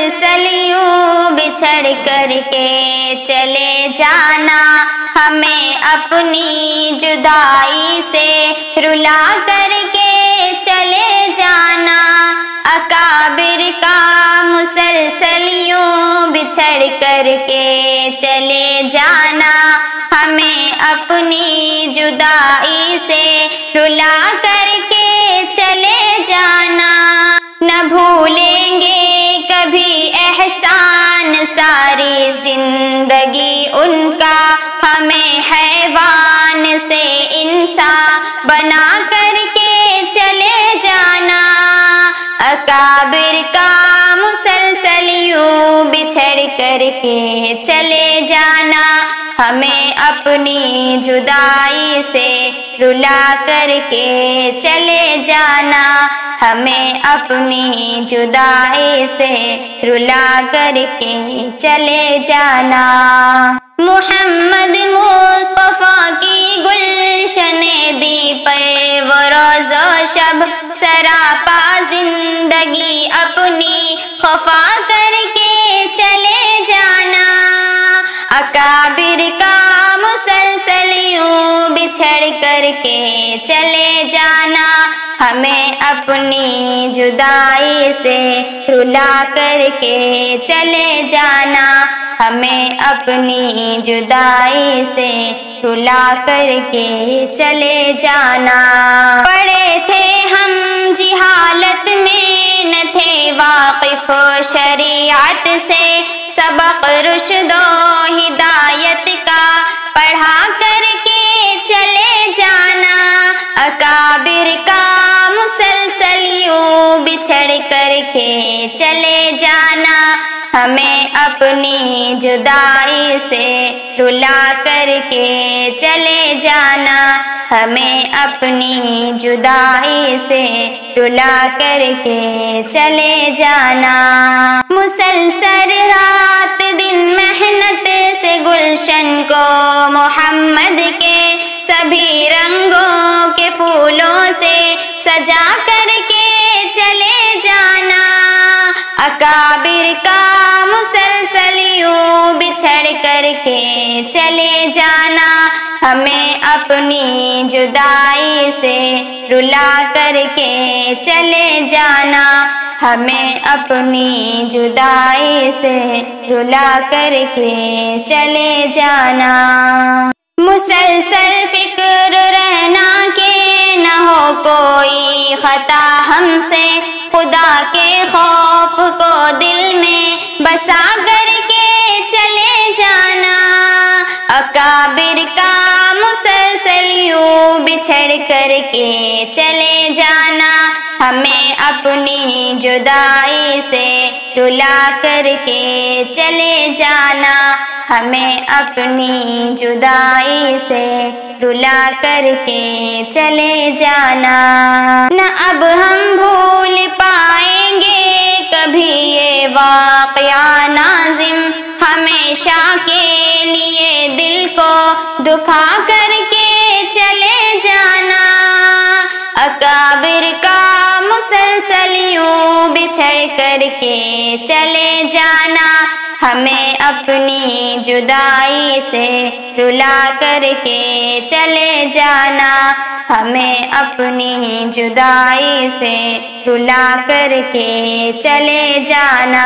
مسلسل یوں بچھڑ کر کے چلے جانا، ہمیں اپنی جدائی سے رلا کر کے چلے جانا، اکابر کا مسلسل یوں بچھڑ کر کے چلے جانا، ہمیں اپنی جدائی سے رلا کر کے چلے جانا، نہ بھولیں گے کبھی احسان ساری زندگی ان کا، ہمیں حیوان سے انسان بنا کر کے چلے جانا، اکابر کا مسلسل یوں بچھڑ کر کے چلے جانا، ہمیں اپنی جدائی سے رلا کر کے چلے جانا، ہمیں اپنی جدائی سے رلا کر کے چلے جانا۔ محمد مصطفیٰ کی گلشن دی پر وہ روز و شب سراپا زندگی اپنی خفا کر کے چلے جانا، اکابر کا مسلسل یوں بچھڑ کر کے چلے جانا، ہمیں اپنی جدائی سے رلا کر کے چلے جانا، ہمیں اپنی جدائی سے رلا کر کے چلے جانا۔ پڑے تھے ہم جہالت میں، نہ تھے واقف شریعت سے، سبق رشد و ہدایت کا پڑھا کر کے چلے جانا، اکابر کا مسلسل یوں بچھڑ کر کے چلے جانا، ہمیں اپنی جدائی سے رلا کر کے چلے جانا، ہمیں اپنی جدائی سے رلا کر کے چلے جانا۔ مسلسل رات دن محنت سے گلشن کو محمد کے سبھی رنگوں کے پھولوں سے سجا کر کے چلے جانا، اکابر کا مسلسل یوں بچھڑ کر کے چلے جانا، ہمیں اپنی جدائی سے رلا کر کے چلے جانا، ہمیں اپنی جدائی سے رلا کر کے چلے جانا۔ مسلسل فکر رہنا کہ نہ ہو کوئی خطا ہم سے، خدا کے خوف کو دل میں بسا کر کے چلے جانا، اکابر کا مسلسل یوں بچھڑ کر کے چلے جانا، ہمیں اپنی جدائی سے رلا کر کے چلے جانا، ہمیں اپنی جدائی سے رلا کر کے چلے جانا۔ نہ اب ہم بھول پائیں گے کبھی یہ واقعہ نازم، ہمیشہ کے لیے دل کو دکھا کر کے چلے جانا، اکابر کا مسلسل یوں بچھڑ کر کے چلے جانا، ہمیں اپنی جدائی سے رلا کر کے چلے جانا، ہمیں اپنی جدائی سے رلا کر کے چلے جانا۔